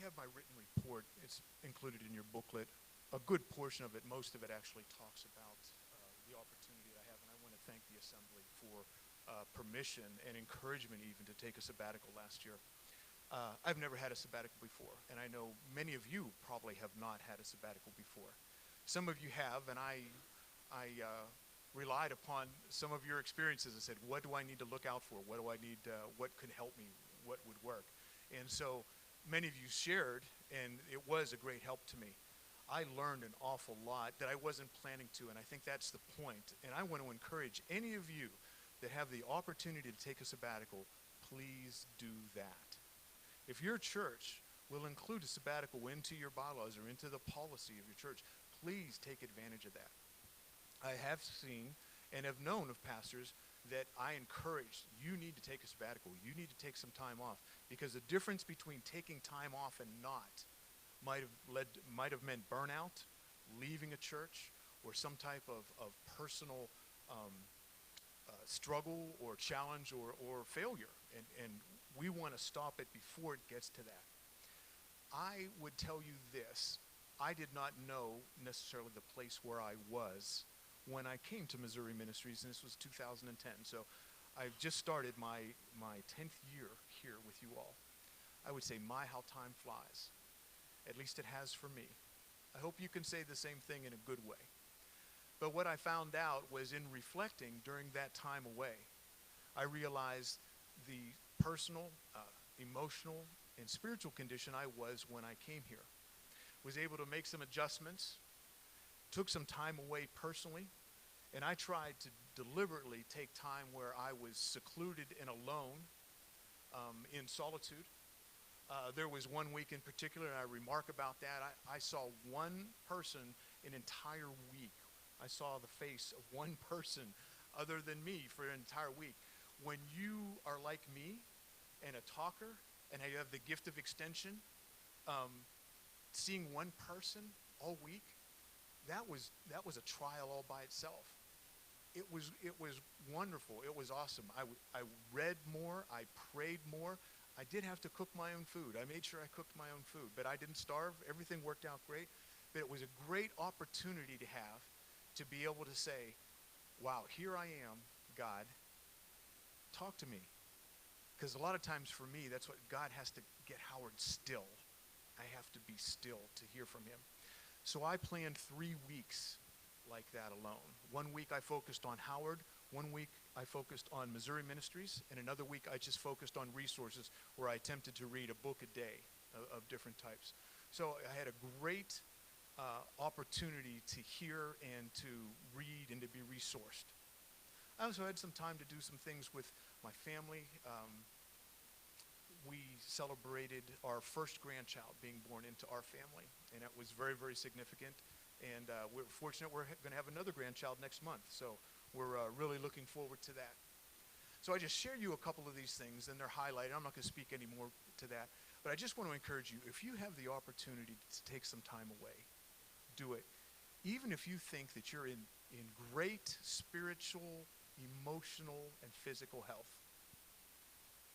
have my written report. It's included in your booklet. A good portion of it, most of it actually talks about the opportunity that I have, and I want to thank the Assembly for permission and encouragement even to take a sabbatical last year. I've never had a sabbatical before, and I know many of you probably have not had a sabbatical before. Some of you have, and I relied upon some of your experiences and said, what do I need to look out for? What do I need, what could help me? What would work? And so many of you shared, and it was a great help to me. I learned an awful lot that I wasn't planning to, and I think that's the point. And I want to encourage any of you that have the opportunity to take a sabbatical, please do that. If your church will include a sabbatical into your bylaws or into the policy of your church, please take advantage of that. I have seen and have known of pastors that I encourage, you need to take a sabbatical. You need to take some time off, because the difference between taking time off and not might have meant burnout, leaving a church, or some type of personal struggle or challenge or failure. And we want to stop it before it gets to that. I would tell you this. I did not know necessarily the place where I was when I came to Missouri Ministries, and this was 2010. So I've just started my 10th year here with you all. I would say, my, how time flies. At least it has for me. I hope you can say the same thing in a good way. But what I found out was, in reflecting during that time away, I realized the personal, emotional, and spiritual condition I was when I came here. Was able to make some adjustments, took some time away personally, and I tried to deliberately take time where I was secluded and alone, in solitude. There was one week in particular, and I remark about that. I saw one person an entire week. I saw the face of one person other than me for an entire week. When you are like me and a talker and you have the gift of extension, seeing one person all week, that was a trial all by itself. It was wonderful. It was awesome. I read more. I prayed more. I did have to cook my own food. I made sure I cooked my own food, but I didn't starve. Everything worked out great. But it was a great opportunity to have, to be able to say, wow, here I am, God, talk to me. Because a lot of times for me, that's what God has to get Howard still. I have to be still to hear from him. So I planned 3 weeks like that alone. 1 week I focused on Howard. 1 week I focused on Missouri Ministries. And another week I just focused on resources, where I attempted to read a book a day of different types. So I had a great opportunity to hear and to read and to be resourced. I also had some time to do some things with my family. We celebrated our first grandchild being born into our family, and it was very, very significant. And we're fortunate we're going to have another grandchild next month, so we're really looking forward to that. So I just share you a couple of these things, and they're highlighted. I'm not going to speak any more to that, but I just want to encourage you, if you have the opportunity to take some time away, do it. Even if you think that you're in great spiritual, emotional, and physical health.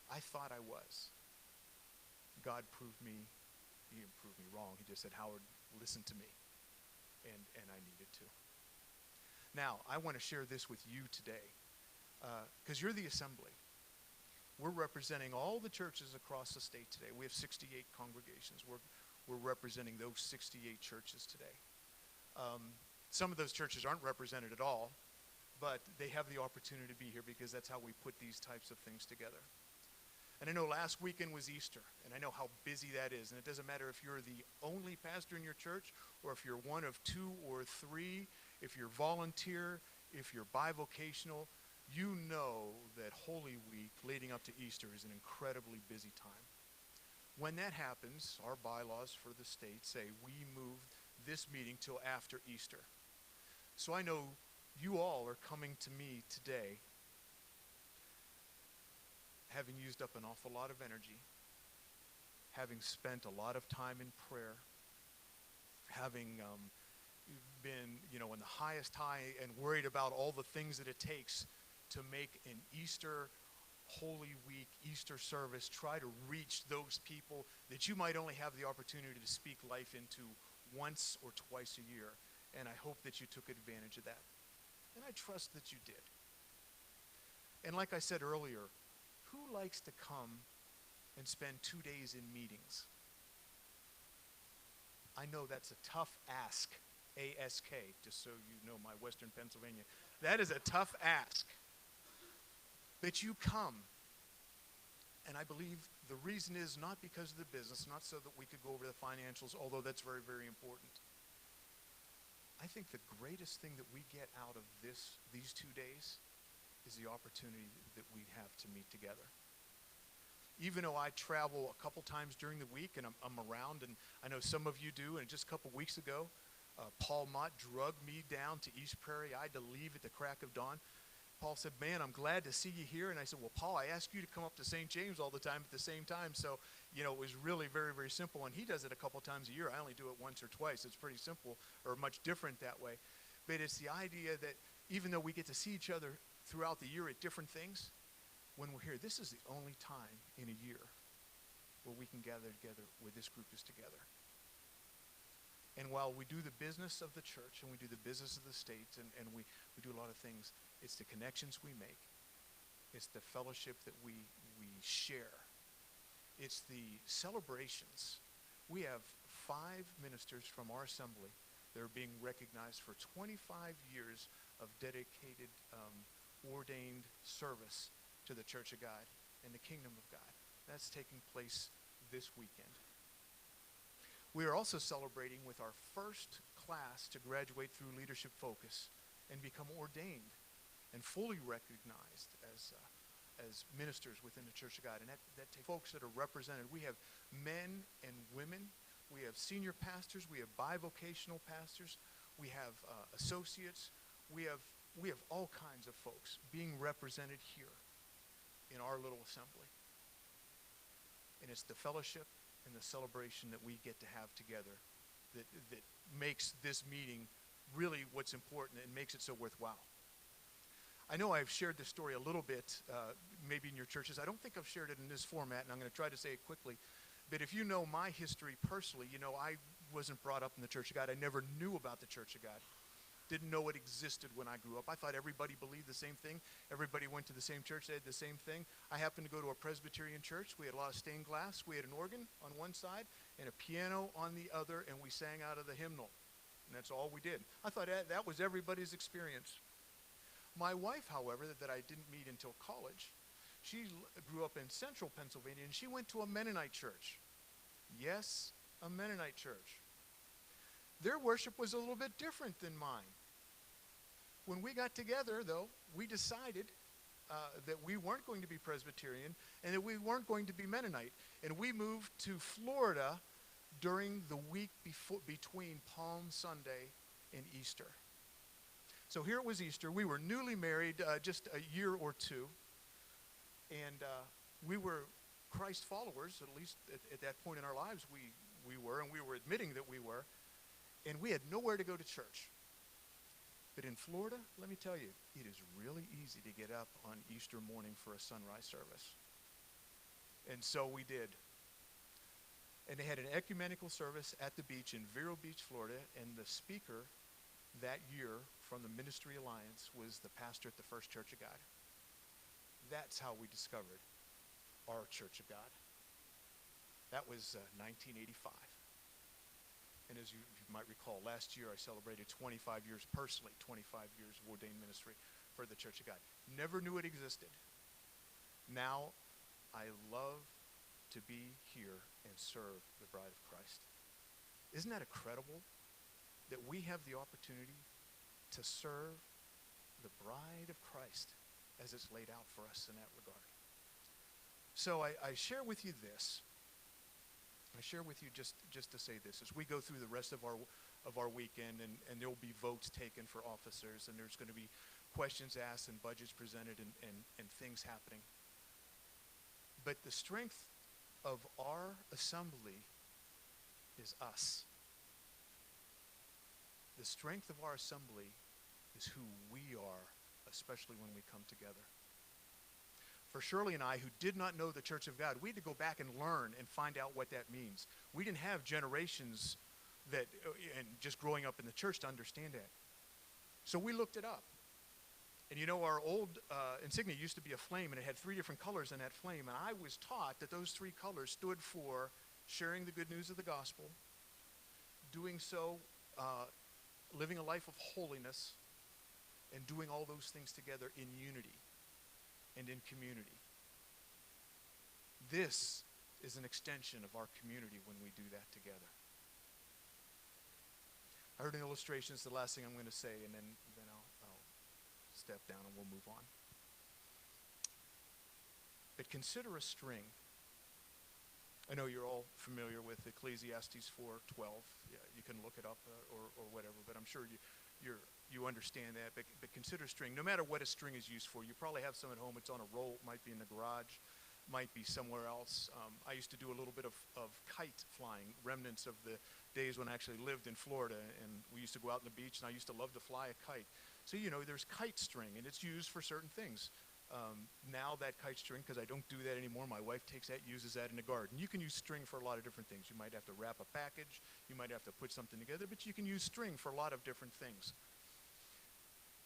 I thought I was. God proved me, he didn't prove me wrong. He just said, Howard, listen to me. And I needed to. Now, I want to share this with you today, because you're the assembly. We're representing all the churches across the state today. We have 68 congregations. We're representing those 68 churches today. Some of those churches aren't represented at all, but they have the opportunity to be here, because that's how we put these types of things together. And I know last weekend was Easter, and I know how busy that is. And it doesn't matter if you're the only pastor in your church, or if you're one of 2 or 3, if you're volunteer, if you're bivocational, you know that Holy Week leading up to Easter is an incredibly busy time. When that happens, our bylaws for the state say we move this meeting till after Easter. So I know you all are coming to me today having used up an awful lot of energy, having spent a lot of time in prayer, having been, in the highest high and worried about all the things that it takes to make an Easter Holy Week, Easter service, try to reach those people that you might only have the opportunity to speak life into once or twice a year. And I hope that you took advantage of that. And I trust that you did. And like I said earlier, who likes to come and spend 2 days in meetings? I know that's a tough ask, A-S-K, just so you know my Western Pennsylvania. That is a tough ask. But you come. And I believe the reason is not because of the business, not so that we could go over the financials, although that's very, very important. I think the greatest thing that we get out of these 2 days is the opportunity that we have to meet together. Even though I travel a couple times during the week and I'm around, and I know some of you do, and just a couple weeks ago, Paul Mott drugged me down to East Prairie. I had to leave at the crack of dawn. Paul said, man, I'm glad to see you here. And I said, well, Paul, I ask you to come up to St. James all the time at the same time. So, it was really very, very simple. And he does it a couple times a year. I only do it once or twice. It's pretty simple, or much different that way. But it's the idea that even though we get to see each other throughout the year at different things, when we're here, this is the only time in a year where we can gather together, where this group is together. And while we do the business of the church and we do the business of the state and we do a lot of things, it's the connections we make. It's the fellowship that we share. It's the celebrations. We have 5 ministers from our assembly that are being recognized for 25 years of dedicated, ordained service to the Church of God and the kingdom of God. That's taking place this weekend. We are also celebrating with our first class to graduate through Leadership Focus and become ordained and fully recognized as ministers within the Church of God. And that takes folks that are represented. We have men and women. We have senior pastors. We have bivocational pastors. We have associates. We have all kinds of folks being represented here in our little assembly. And it's the fellowship and the celebration that we get to have together that makes this meeting really what's important and makes it so worthwhile. I know I've shared this story a little bit, maybe in your churches. I don't think I've shared it in this format, and I'm going to try to say it quickly. But if you know my history personally, I wasn't brought up in the Church of God. I never knew about the Church of God. Didn't know it existed when I grew up. I thought everybody believed the same thing. Everybody went to the same church. They had the same thing. I happened to go to a Presbyterian church. We had a lot of stained glass. We had an organ on one side and a piano on the other, and we sang out of the hymnal. And that's all we did. I thought that was everybody's experience. My wife, however, that I didn't meet until college, she grew up in central Pennsylvania, and she went to a Mennonite church. Yes, a Mennonite church. Their worship was a little bit different than mine. When we got together, though, we decided that we weren't going to be Presbyterian and that we weren't going to be Mennonite. And we moved to Florida during the week between Palm Sunday and Easter. So here it was Easter. We were newly married just a year or two. And we were Christ followers, at least at that point in our lives we were, and we were admitting that we were. And we had nowhere to go to church. But in Florida, let me tell you, it is really easy to get up on Easter morning for a sunrise service. And so we did. And they had an ecumenical service at the beach in Vero Beach, Florida, and the speaker that year from the Ministry Alliance was the pastor at the First Church of God. That's how we discovered our Church of God. That was 1985. And as you might recall, last year I celebrated 25 years personally, 25 years of ordained ministry for the Church of God. Never knew it existed. Now I love to be here and serve the bride of Christ. Isn't that incredible that we have the opportunity to serve the bride of Christ as it's laid out for us in that regard? So I share with you this. I share with you just to say this. As we go through the rest of our weekend, and there will be votes taken for officers, and there's going to be questions asked and budgets presented and things happening. But the strength of our assembly is us. The strength of our assembly is who we are, especially when we come together. For Shirley and I, who did not know the Church of God, we had to go back and learn and find out what that means. We didn't have generations that, and just growing up in the church to understand that. So we looked it up. And you know, our old insignia used to be a flame, and it had 3 different colors in that flame. And I was taught that those 3 colors stood for sharing the good news of the gospel, doing so, living a life of holiness, and doing all those things together in unity and in community. This is an extension of our community when we do that together. I heard an illustration. It's the last thing I'm going to say, and then I'll step down and we'll move on. But consider a string. I know you're all familiar with Ecclesiastes 4:12. Yeah, you can look it up or whatever, but I'm sure you understand that. But consider a string. No matter what a string is used for, you probably have some at home. It's on a roll. It might be in the garage. Might be somewhere else. I used to do a little bit of kite flying, remnants of the days when I actually lived in Florida, and we used to go out on the beach, and I used to love to fly a kite. So, you know, there's kite string, and it's used for certain things. Now that kite string, because I don't do that anymore, my wife takes that, uses that in the garden. You can use string for a lot of different things. You might have to wrap a package. You might have to put something together, but you can use string for a lot of different things.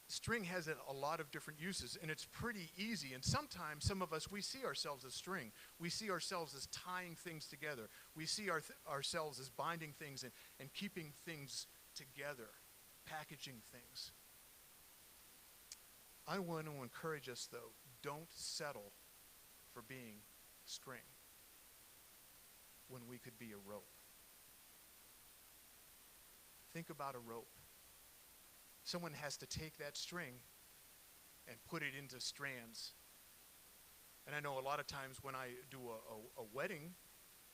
String has a lot of different uses, and it's pretty easy. And sometimes, some of us, we see ourselves as string. We see ourselves as tying things together. We see ourselves as binding things and keeping things together, packaging things. I want to encourage us, though, don't settle for being string when we could be a rope. Think about a rope. Someone has to take that string and put it into strands. And I know a lot of times when I do a wedding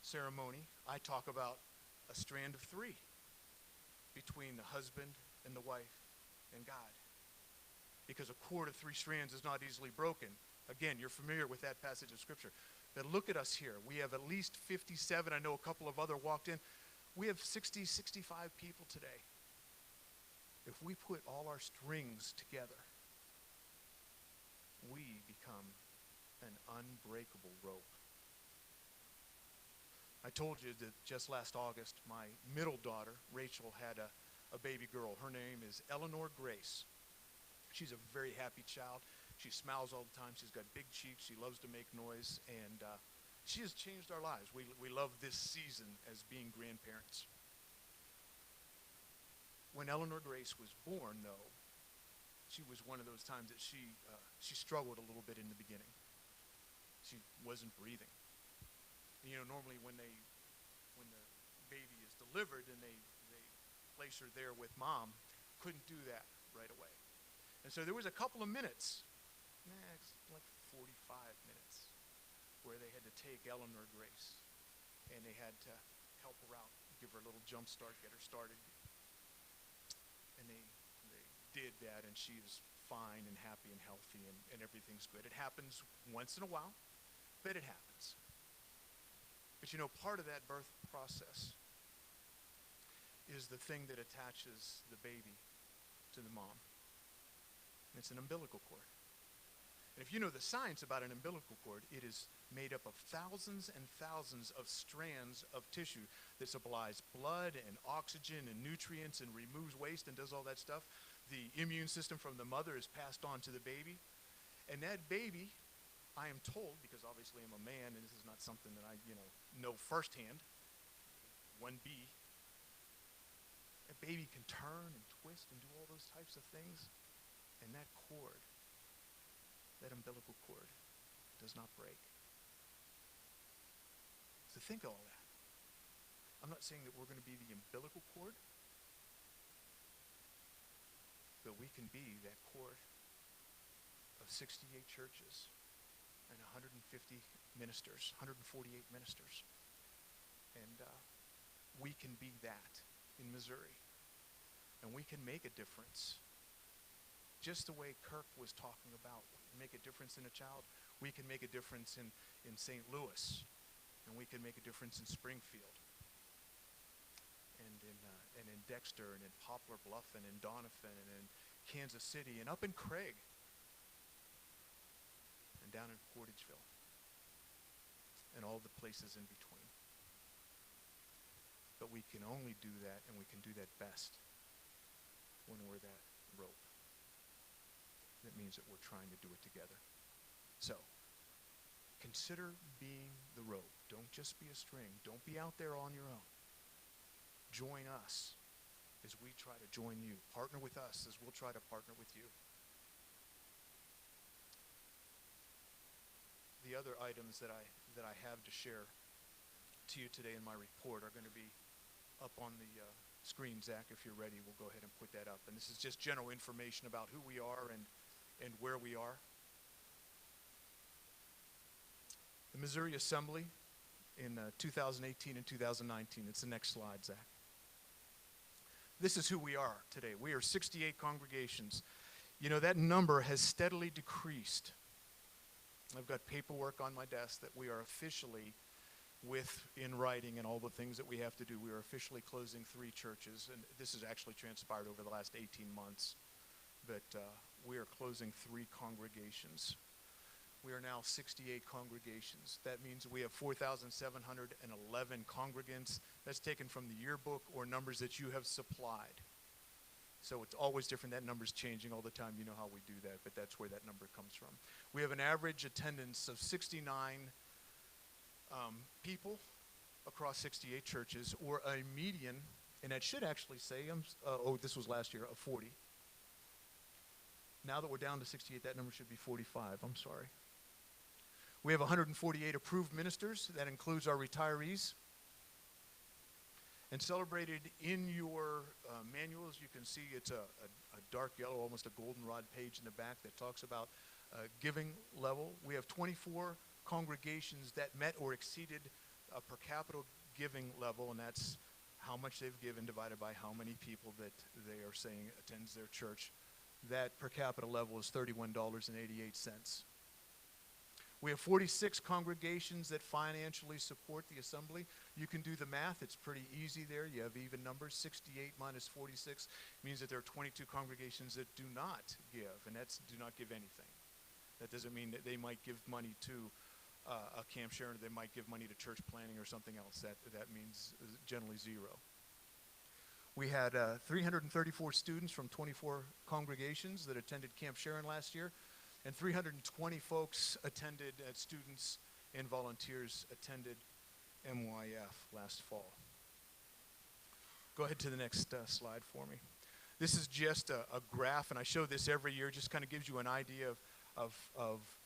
ceremony, I talk about a strand of 3 between the husband and the wife and God. Because a cord of 3 strands is not easily broken. Again, you're familiar with that passage of Scripture. But look at us here. We have at least 57. I know a couple of other walked in. We have 60, 65 people today. If we put all our strings together, we become an unbreakable rope. I told you that just last August, my middle daughter, Rachel, had a baby girl. Her name is Eleanor Grace. She's a very happy child. She smiles all the time. She's got big cheeks. She loves to make noise. And she has changed our lives. We love this season as being grandparents. When Eleanor Grace was born, though, she was one of those times that she struggled a little bit in the beginning. She wasn't breathing. And, you know, normally when the baby is delivered and they place her there with mom, couldn't do that right away. And so there was a couple of minutes, like 45 minutes, where they had to take Eleanor Grace and they had to help her out, give her a little jump start, get her started. And they did that, and she is fine and happy and healthy, and everything's good. It happens once in a while, but it happens. But you know, part of that birth process is the thing that attaches the baby to the mom. And it's an umbilical cord. And if you know the science about an umbilical cord, it is made up of thousands and thousands of strands of tissue that supplies blood and oxygen and nutrients and removes waste and does all that stuff. The immune system from the mother is passed on to the baby. And that baby, I am told, because obviously I'm a man and this is not something that I know firsthand, 1B, a baby can turn and twist and do all those types of things. And that cord, that umbilical cord, does not break. So think of all that. I'm not saying that we're going to be the umbilical cord, but we can be that cord of 68 churches and 150 ministers, 148 ministers. And we can be that in Missouri. And we can make a difference. Just the way Kirk was talking about, make a difference in a child, we can make a difference in St. Louis, and we can make a difference in Springfield, and in Dexter, and in Poplar Bluff, and in Doniphan, and in Kansas City, and up in Craig, and and down in Portageville and all the places in between. But we can only do that, and we can do that best when we're that rope. That means that we're trying to do it together. So, consider being the rope. Don't just be a string. Don't be out there on your own. Join us as we try to join you. Partner with us as we'll try to partner with you. The other items that I have to share to you today in my report are going to be up on the screen. Zach, if you're ready, we'll go ahead and put that up. And this is just general information about who we are and where we are. The Missouri Assembly in 2018 and 2019. It's the next slide, Zach. This is who we are today. We are 68 congregations. You know, that number has steadily decreased. I've got paperwork on my desk that we are officially, in writing and all the things that we have to do, we are officially closing 3 churches. And this has actually transpired over the last 18 months. But we are closing 3 congregations. We are now 68 congregations. That means we have 4,711 congregants. That's taken from the yearbook or numbers that you have supplied. So it's always different. That number's changing all the time. You know how we do that, but that's where that number comes from. We have an average attendance of 69 people across 68 churches, or a median, and that should actually say, this was last year, of 40. Now that we're down to 68, that number should be 45. I'm sorry. We have 148 approved ministers. That includes our retirees. And celebrated in your manuals, you can see it's a dark yellow, almost a goldenrod page in the back that talks about giving level. We have 24 congregations that met or exceeded a per capita giving level, and that's how much they've given divided by how many people that they are saying attends their church. That per capita level is $31.88. We have 46 congregations that financially support the assembly. You can do the math. It's pretty easy there. You have even numbers. 68 minus 46 means that there are 22 congregations that do not give, and that's do not give anything. That doesn't mean that they might give money to a Camp Sharon, or they might give money to church planning or something else. That means generally 0. We had 334 students from 24 congregations that attended Camp Sharon last year. And 320 folks attended, students and volunteers attended MYF last fall. Go ahead to the next slide for me. This is just a graph, and I show this every year. Just kind of gives you an idea of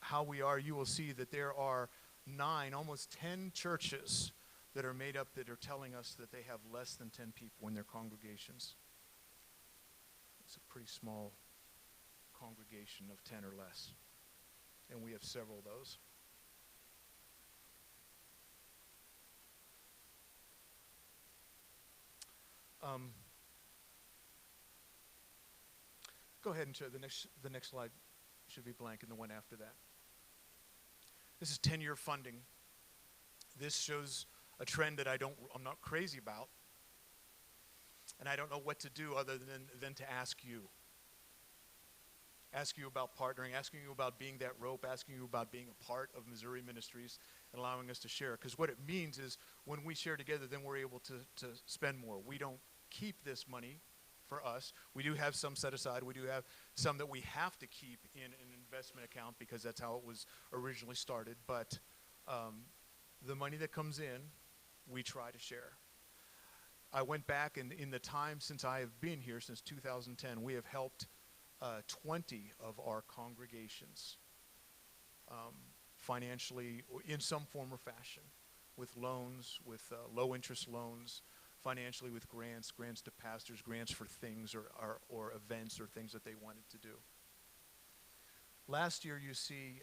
how we are. You will see that there are 9, almost 10 churches that are made up that are telling us that they have less than 10 people in their congregations. It's a pretty small congregation of 10 or less, and we have several of those. Go ahead and show the next slide. Should be blank, and the one after that. This is 10-year funding. This shows a trend that I'm not crazy about, and I don't know what to do other than to ask you. Ask you about partnering, asking you about being that rope, asking you about being a part of Missouri Ministries and allowing us to share. Because what it means is when we share together, then we're able to spend more. We don't keep this money for us. We do have some set aside. We do have some that we have to keep in an investment account because that's how it was originally started. But the money that comes in, we try to share. I went back, and in the time since I have been here, since 2010, we have helped 20 of our congregations financially in some form or fashion, with loans, with low interest loans, financially with grants to pastors, grants for things or events or things that they wanted to do. Last year, you see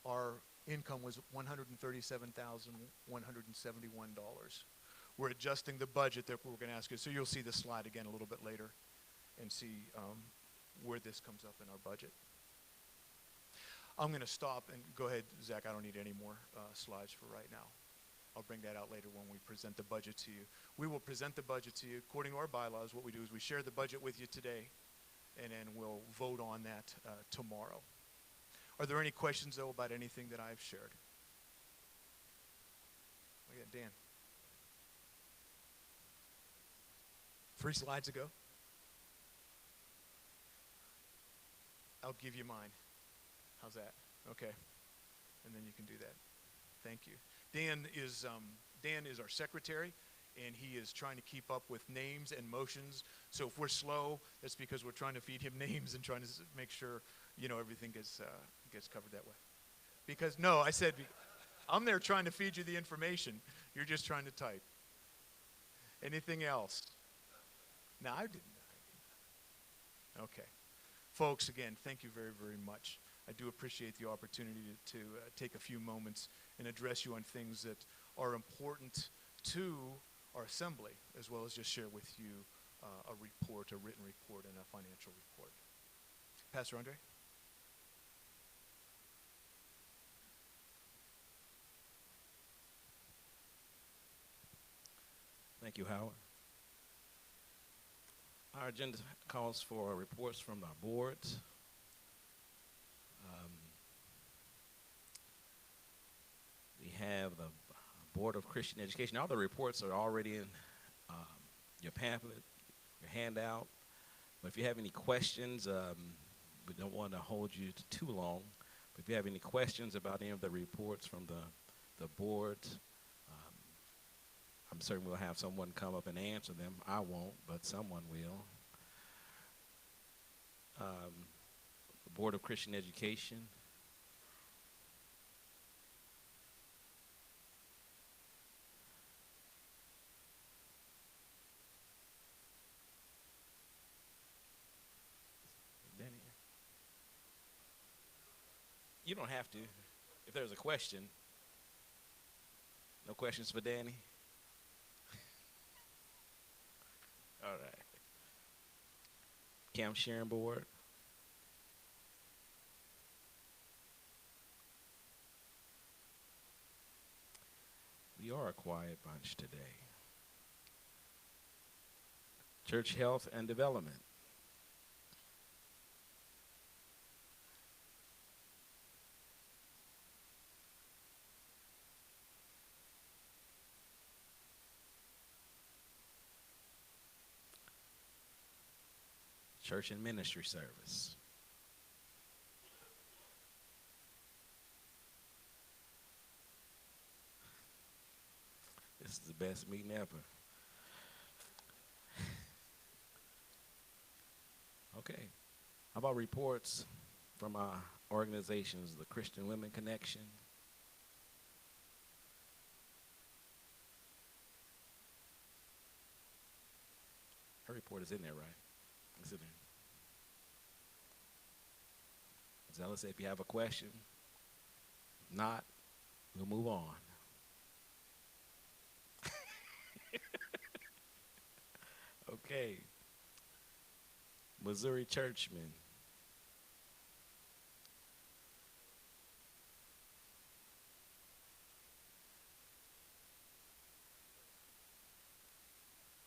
our income was $137,171. We're adjusting the budget that we're going to ask you. So you'll see the slide again a little bit later and see where this comes up in our budget. I'm going to stop and go ahead, Zach. I don't need any more slides for right now. I'll bring that out later when we present the budget to you. We will present the budget to you according to our bylaws. What we do is we share the budget with you today, and then we'll vote on that tomorrow. Are there any questions, though, about anything that I've shared? Oh, yeah, Dan. 3 slides ago? I'll give you mine. How's that? Okay. And then you can do that. Thank you. Dan is our secretary, and he is trying to keep up with names and motions. So if we're slow, that's because we're trying to feed him names and trying to make sure, everything gets covered that way. Because, no, I said, I'm there trying to feed you the information. You're just trying to type. Anything else? No, I didn't. Okay. Folks, again, thank you very, very much. I do appreciate the opportunity to take a few moments and address you on things that are important to our assembly, as well as just share with you a written report, and a financial report. Pastor Andre? Thank you, Howard. Our agenda calls for reports from our boards. We have the Board of Christian Education. All the reports are already in your pamphlet, your handout. But if you have any questions, we don't want to hold you too long. But if you have any questions about any of the reports from the boards, I'm certain we'll have someone come up and answer them. I won't, but someone will. The Board of Christian Education. Danny? You don't have to. If there's a question. No questions for Danny? All right. Camp Sharing Board. We are a quiet bunch today. Church Health and Development. Church and Ministry Service. This is the best meeting ever. Okay. How about reports from our organizations, the Christian Women Connection? Her report is in there, right? It's in there. Zealous, if you have a question, if not, we'll move on. Okay. Missouri Churchmen.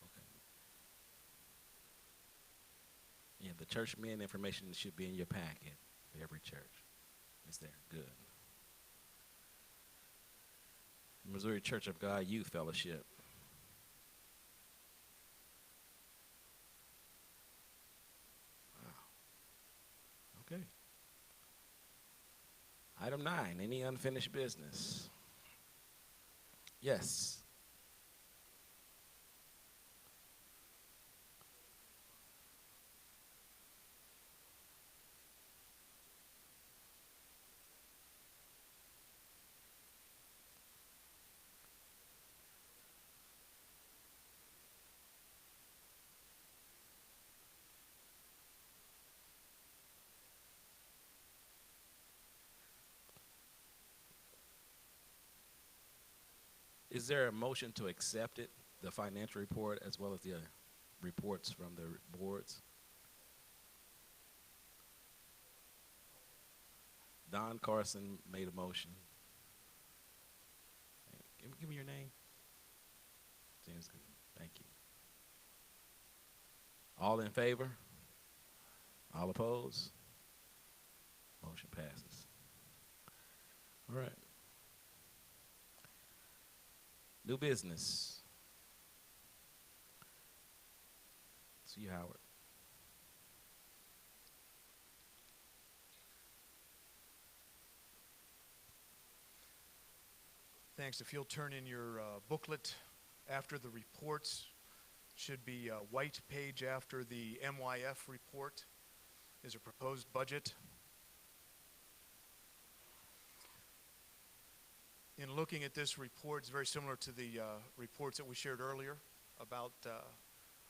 Okay. Yeah, the churchmen information should be in your packet for every church. It's there. Good. Missouri Church of God Youth Fellowship. Okay. Item 9, any unfinished business? Yes. Is there a motion to accept it, the financial report, as well as the reports from the boards? Don Carson made a motion. Give me your name. James, thank you. All in favor? All opposed? Motion passes. All right. New business. See you, Howard. Thanks. If you'll turn in your booklet after the reports, should be a white page after the MYF report is a proposed budget. In looking at this report, it's very similar to the reports that we shared earlier about,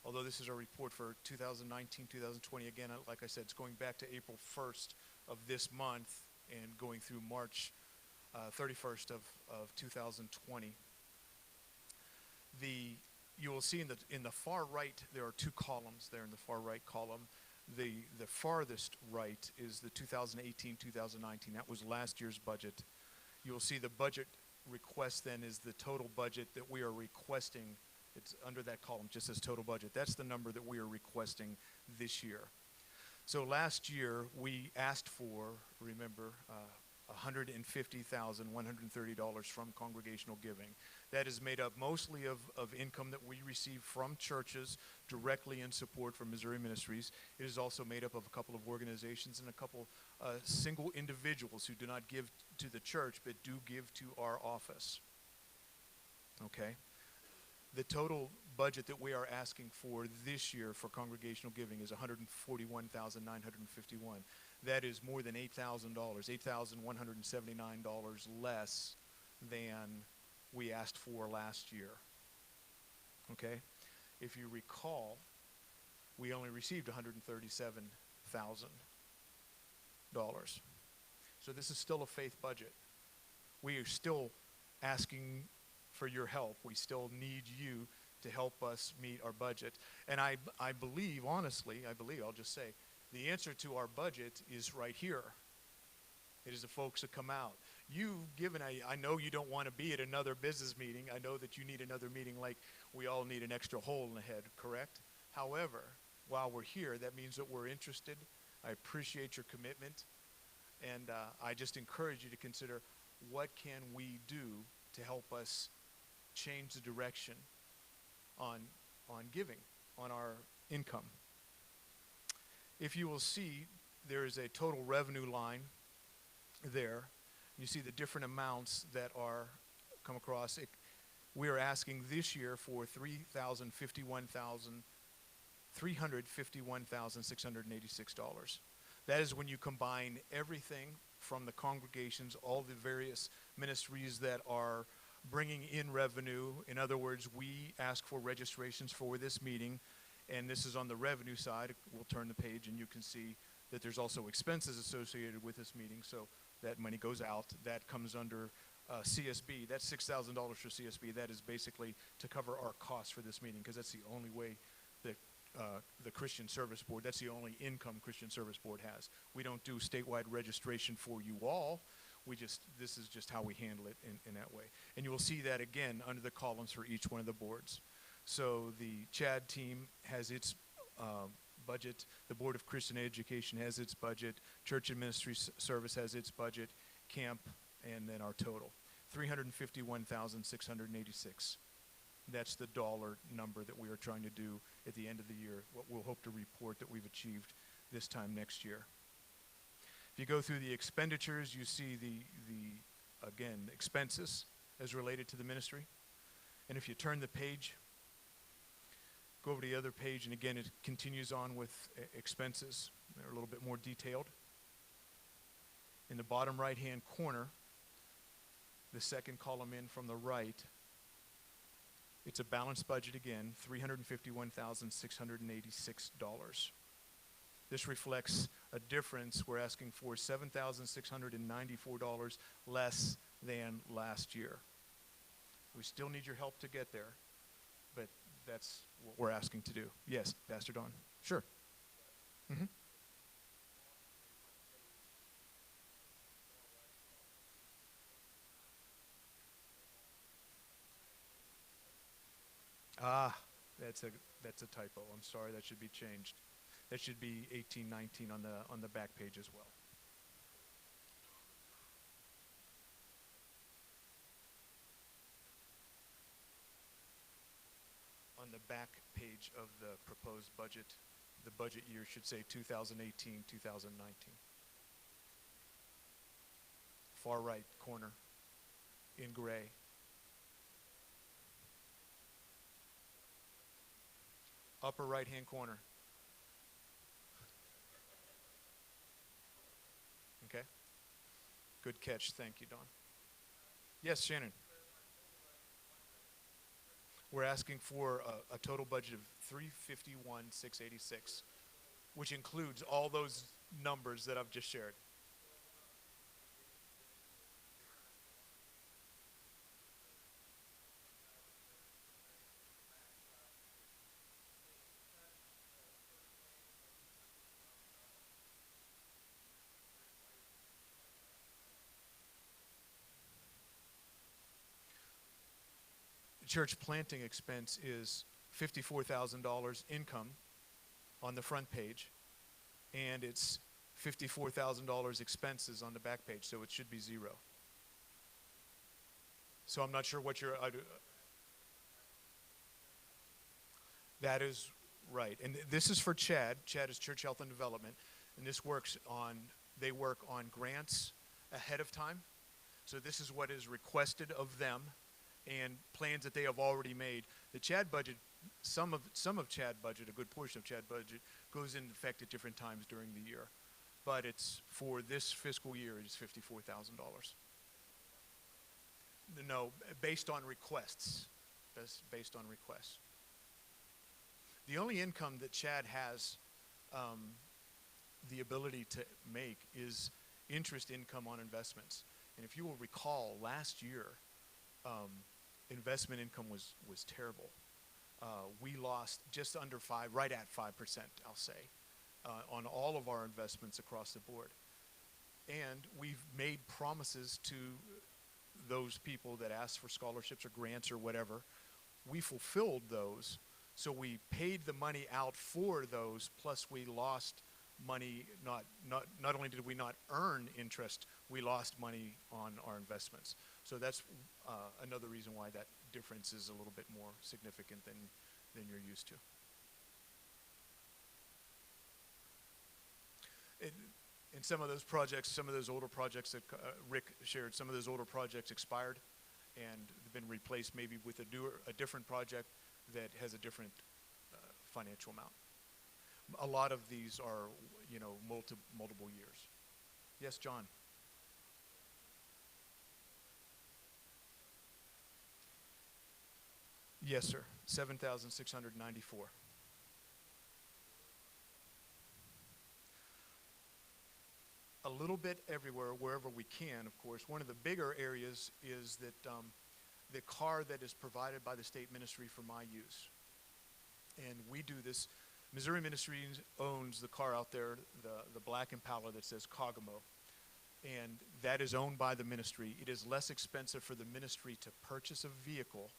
although this is a report for 2019, 2020, again, like I said, it's going back to April 1st of this month and going through March 31st of 2020. You will see in the far right, there are two columns there in the far right column. The farthest right is the 2018-2019. That was last year's budget. You'll see the budget request then is the total budget that we are requesting. It's under that column, just says total budget. That's the number that we are requesting this year. So last year we asked for, remember, $150,130 from congregational giving. That is made up mostly of income that we receive from churches directly in support from Missouri Ministries. It is also made up of a couple of organizations and a couple single individuals who do not give to the church but do give to our office. Okay? The total budget that we are asking for this year for congregational giving is $141,951. That is more than $8,000, $8,179 less than we asked for last year. Okay? If you recall, we only received $137,000. So this is still a faith budget. We are still asking for your help. We still need you to help us meet our budget. And I believe, honestly, I'll just say, the answer to our budget is right here. It is the folks that come out. You've given I know you don't want to be at another business meeting. I know that you need another meeting like we all need an extra hole in the head, correct? However, while we're here, that means that we're interested. I appreciate your commitment. And I just encourage you to consider what can we do to help us change the direction on giving, on our income. If you will see, there is a total revenue line there. You see the different amounts that are come across. We are asking this year for $351,686. That is when you combine everything from the congregations, all the various ministries that are bringing in revenue. In other words, we ask for registrations for this meeting, and this is on the revenue side. We'll turn the page and you can see that there's also expenses associated with this meeting, so that money goes out. That comes under CSB. That's $6,000 for CSB. That is basically to cover our costs for this meeting, because that's the only way that the Christian Service Board, that's the only income Christian Service Board has. We don't do statewide registration for you all. This is just how we handle it in that way. And you will see that again under the columns for each one of the boards. So the CHAD team has its budget. The Board of Christian Education has its budget. Church and Ministry Service has its budget. Camp, and then our total. $351,686. That's the dollar number that we are trying to do at the end of the year, what we'll hope to report that we've achieved this time next year. If you go through the expenditures, you see again, expenses as related to the ministry. And if you turn the page, go over to the other page, and again, it continues on with expenses. They're a little bit more detailed. In the bottom right-hand corner, the second column in from the right, it's a balanced budget again, $351,686. This reflects a difference. We're asking for $7,694 less than last year. We still need your help to get there, but that's what we're asking to do. Yes, Pastor Don. Sure. Mm-hmm. That's a typo. I'm sorry. That should be changed. That should be 1819 on the back page as well. back page of the proposed budget. The budget year should say 2018, 2019. Far right corner in gray. Upper right-hand corner. Okay. Good catch. Thank you, Don. Yes, Shannon. We're asking for a total budget of 351,686, which includes all those numbers that I've just shared. Church planting expense is $54,000 income on the front page, and it's $54,000 expenses on the back page, so it should be zero. So I'm not sure what you're... that is right. And this is for CHAD. CHAD is Church Health and Development, and this works on, they work on grants ahead of time. So this is what is requested of them and plans that they have already made. The CHAD budget, some of CHAD budget, a good portion of CHAD budget, goes into effect at different times during the year. But it's for this fiscal year, it's $54,000. No, based on requests. Based on requests. The only income that CHAD has the ability to make is interest income on investments. And if you will recall, last year, investment income was terrible. We lost just under 5, right at 5%, I'll say, on all of our investments across the board. And we've made promises to those people that asked for scholarships or grants or whatever. We fulfilled those, so we paid the money out for those, plus we lost money. Not only did we not earn interest, we lost money on our investments. So that's another reason why that difference is a little bit more significant than you're used to. In some of those projects, some of those older projects that Rick shared, some of those older projects expired and have been replaced maybe with a different project that has a different financial amount. A lot of these are, multiple years. Yes, John. Yes, sir. 7,694. A little bit everywhere, wherever we can, of course. One of the bigger areas is that the car that is provided by the state ministry for my use. And we do this. Missouri Ministries owns the car out there, the black Impala that says Kokomo. And that is owned by the ministry. It is less expensive for the ministry to purchase a vehicle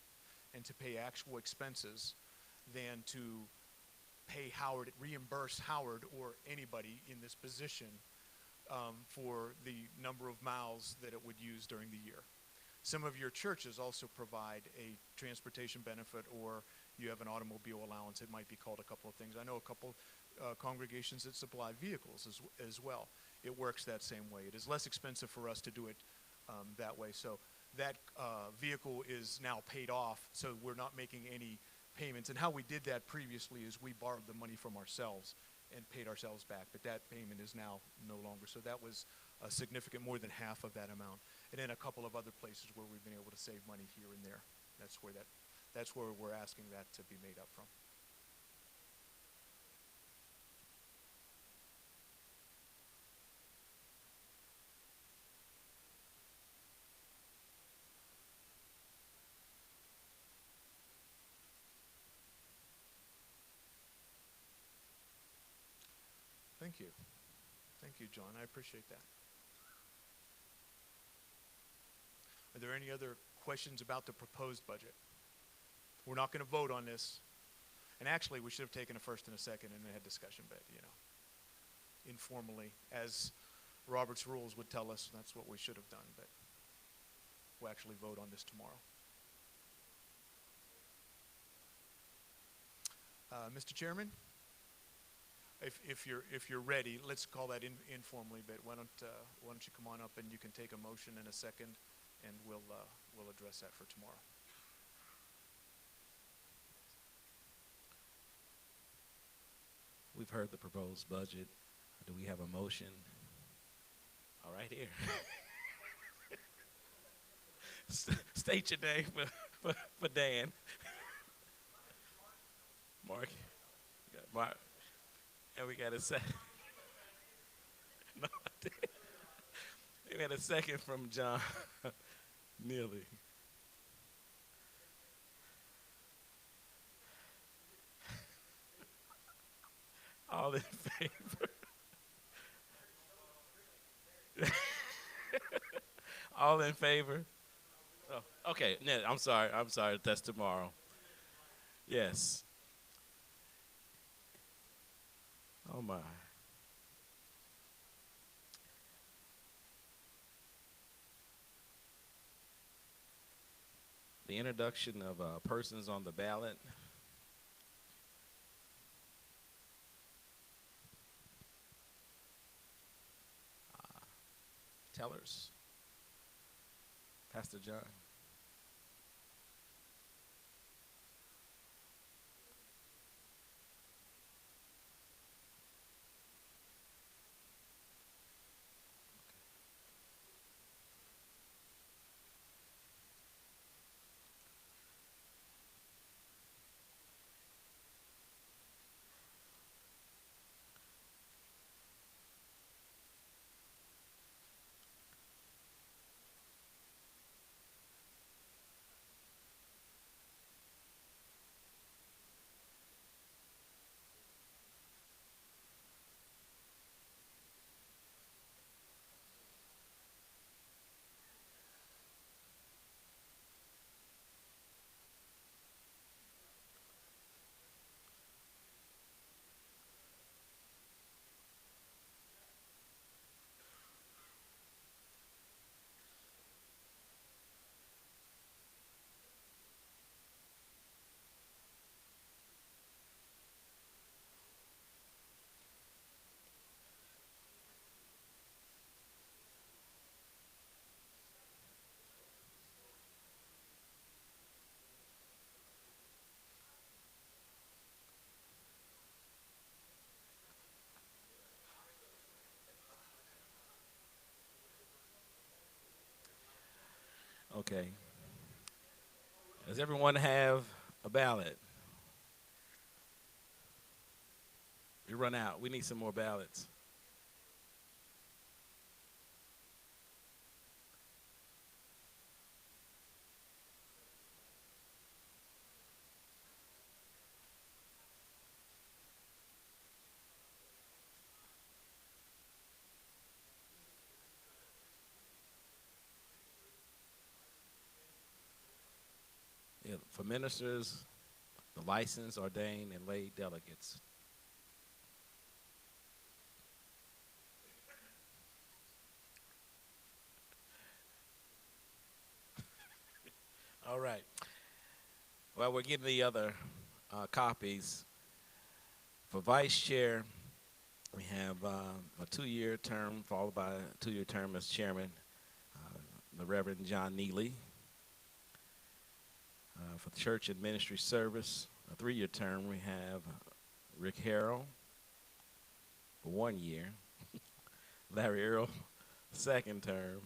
and to pay actual expenses than to pay Howard, reimburse Howard or anybody in this position for the number of miles that it would use during the year. Some of your churches also provide a transportation benefit, or you have an automobile allowance. It might be called a couple of things. I know a couple congregations that supply vehicles as well. It works that same way. It is less expensive for us to do it that way. So that vehicle is now paid off, so we're not making any payments. And how we did that previously is we borrowed the money from ourselves and paid ourselves back, but that payment is now no longer. So that was a significant, more than half of that amount. And then a couple of other places where we've been able to save money here and there. That's where we're asking that to be made up from. Thank you. Thank you, John. I appreciate that. Are there any other questions about the proposed budget? We're not going to vote on this. And actually, we should have taken a first and a second and had discussion, but, informally, as Robert's rules would tell us, that's what we should have done, but we'll actually vote on this tomorrow. Mr. Chairman, if you're ready, let's call that informally, but why don't you come on up and you can take a motion in a second, and we'll address that for tomorrow. We've heard the proposed budget. Do we have a motion? All right, here. State your name for Dan. Mark. Mark. And we got a second. No, we got a second from John Neely. All in favor? All in favor? Oh, okay. No, I'm sorry. That's tomorrow. Yes. Oh, my. The introduction of persons on the ballot. Tellers. Pastor John. Okay. Does everyone have a ballot? We run out. We need some more ballots. Yeah, for ministers, the licensed, ordained, and lay delegates. All right. Well, we're getting the other copies. For vice chair, we have a 2-year term followed by a 2-year term as chairman, the Reverend John Neely. For the church and ministry service, a 3-year term, we have Rick Harrell for 1 year, Larry Earl, 2nd term,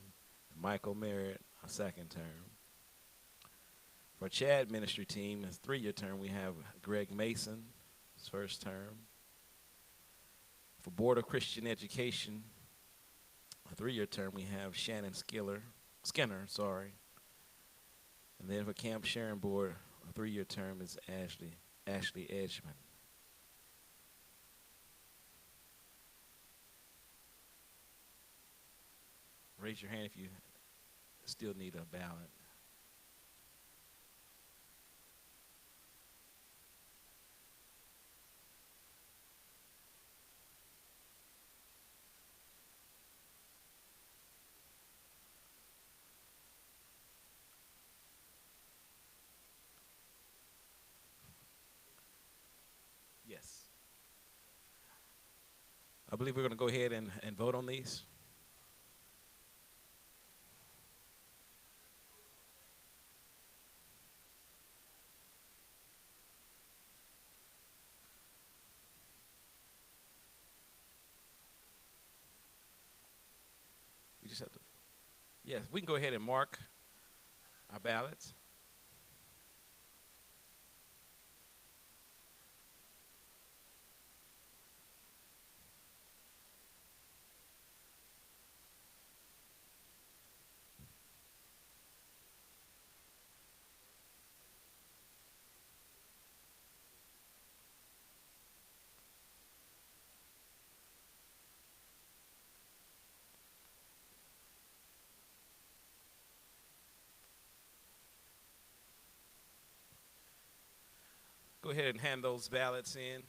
and Michael Merritt, a 2nd term. For Chad ministry team, a 3-year term, we have Greg Mason, his 1st term. For Board of Christian Education, a 3-year term, we have Shannon Skinner. And then for Camp Sharon Board, a 3-year term is Ashley Edgman. Raise your hand if you still need a ballot. believe we're going to go ahead and vote on these. We just have to, yes, we can go ahead and mark our ballots. Go ahead and hand those ballots in.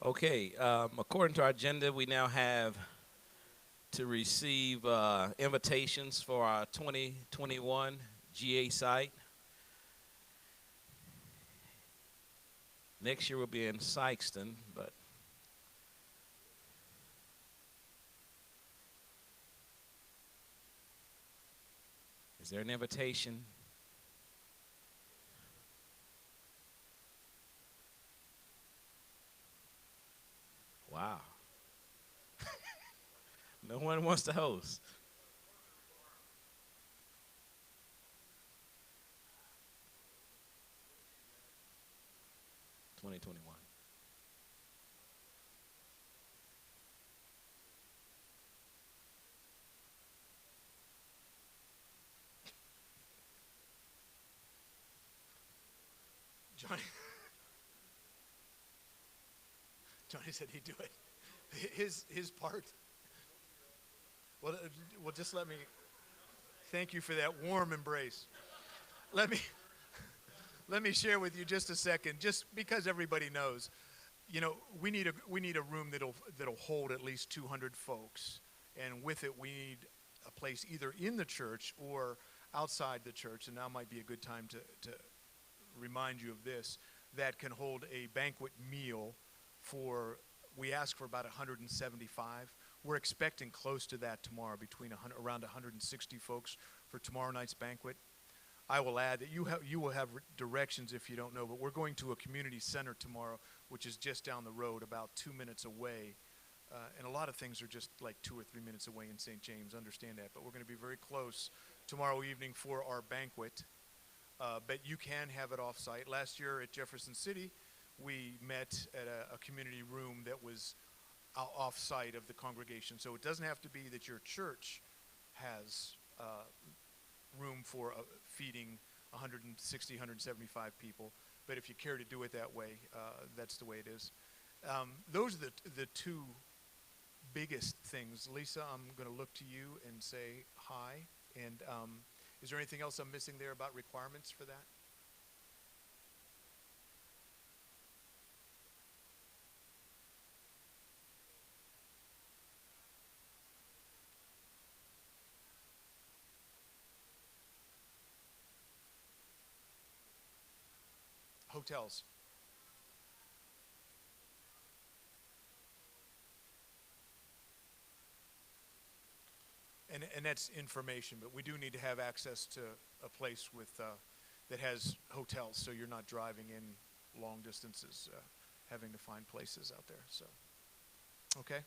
Okay, according to our agenda, we now have to receive invitations for our 2021 GA site. Next year we'll be in Sykeston, but is there an invitation? Wow. No one wants to host. (2021) Johnny, Johnny said he'd do it. His part. Well, just let me. Thank you for that warm embrace. Let me share with you just a second, just because everybody knows. You know, we need a room that'll hold at least 200 folks, and with it we need a place either in the church or outside the church. And now might be a good time to remind you of this, that can hold a banquet meal for. We ask for about 175. We're expecting close to that tomorrow, around 160 folks for tomorrow night's banquet. I will add that you will have directions if you don't know, but we're going to a community center tomorrow, which is just down the road, about 2 minutes away. And a lot of things are just like 2 or 3 minutes away in St. James, understand that. But we're going to be very close tomorrow evening for our banquet. But you can have it off-site. Last year at Jefferson City, we met at a community room that was off-site of the congregation. So it doesn't have to be that your church has room for feeding 160, 175 people. But if you care to do it that way, that's the way it is. Those are the two biggest things. Lisa, I'm going to look to you and say hi. And is there anything else I'm missing there about requirements for that? hotels. And that's information, but we do need to have access to a place with that has hotels, so you're not driving in long distances, having to find places out there. So, okay.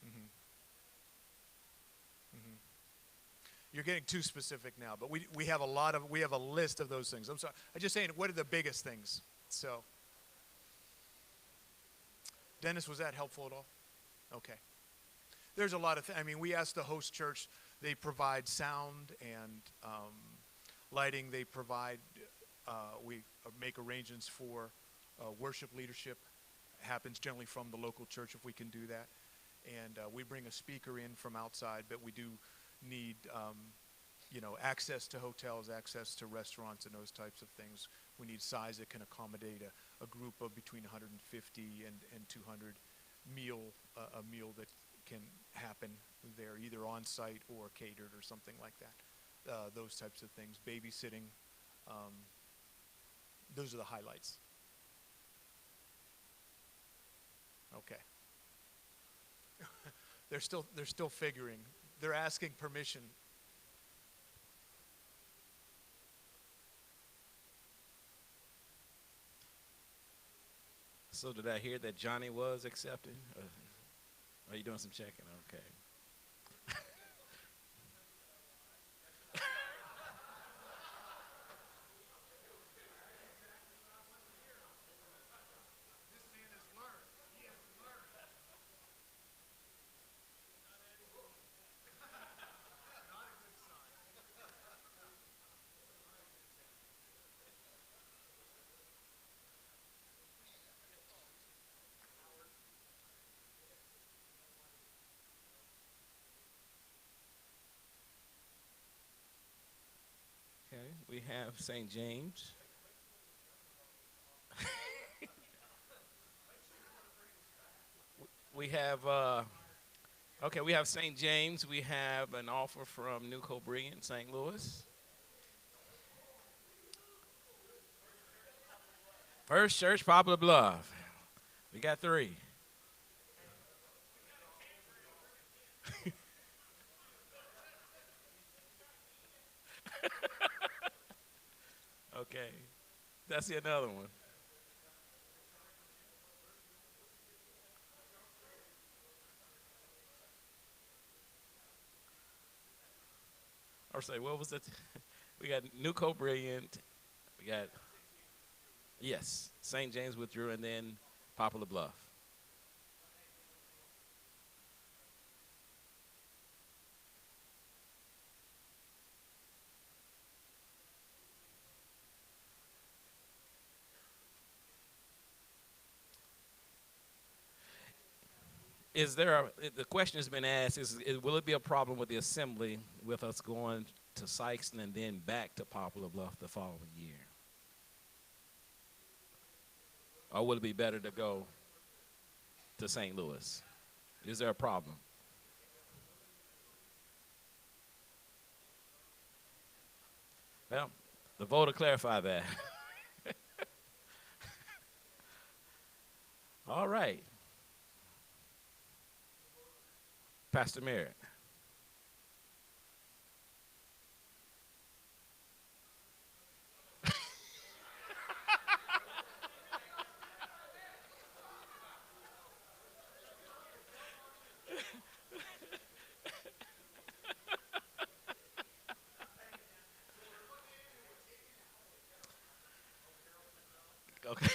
Mm-hmm. Mm-hmm. You're getting too specific now, but we have we have a list of those things. I'm sorry. I'm just saying, what are the biggest things? So, Dennis, was that helpful at all? Okay. There's a lot of I mean, we asked the host church. They provide sound and lighting. They provide. We make arrangements for worship leadership. Happens generally from the local church if we can do that, and we bring a speaker in from outside. But we do need, access to hotels, access to restaurants, and those types of things. We need size that can accommodate a group of between 150 and 200 a meal that can happen there, either on site or catered or something like that. Those types of things, babysitting. Those are the highlights. Okay. They're still figuring. They're asking permission. So did I hear that Johnny was accepted? Are you doing some checking? Okay. Okay, we have St. James. We have okay. We have St. James. We have an offer from New Brilliant, St. Louis. First Church, Poplar Bluff. We got three. Okay, that's another one. Or say, what was it? We got New Brilliant. We got yes, St. James withdrew, and then Poplar Bluff. Is there the question has been asked will it be a problem with the assembly with us going to Sykeston and then back to Poplar Bluff the following year? Or would it be better to go to St. Louis? Is there a problem? Well, the vote will clarify that. All right. Pastor Merritt. Okay.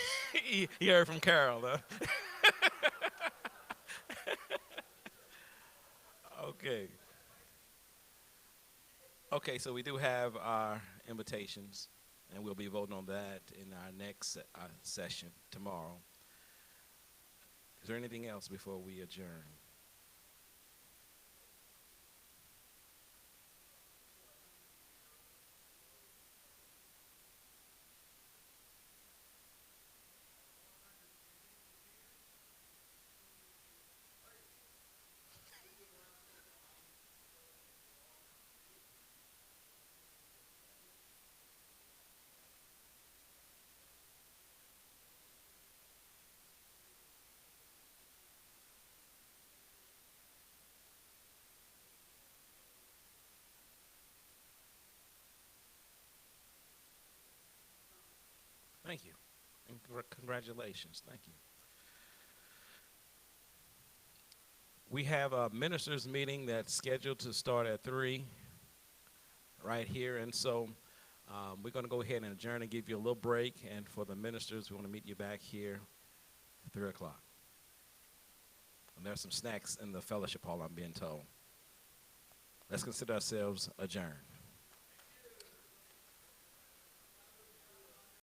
he heard from Carol, huh? Okay. Okay, so we do have our invitations, and we'll be voting on that in our next session tomorrow. Is there anything else before we adjourn? Thank you. And congratulations. Thank you. We have a ministers meeting that's scheduled to start at 3 right here. And so we're going to go ahead and adjourn and give you a little break. And for the ministers, we want to meet you back here at 3 o'clock. And there's some snacks in the fellowship hall, I'm being told. Let's consider ourselves adjourned.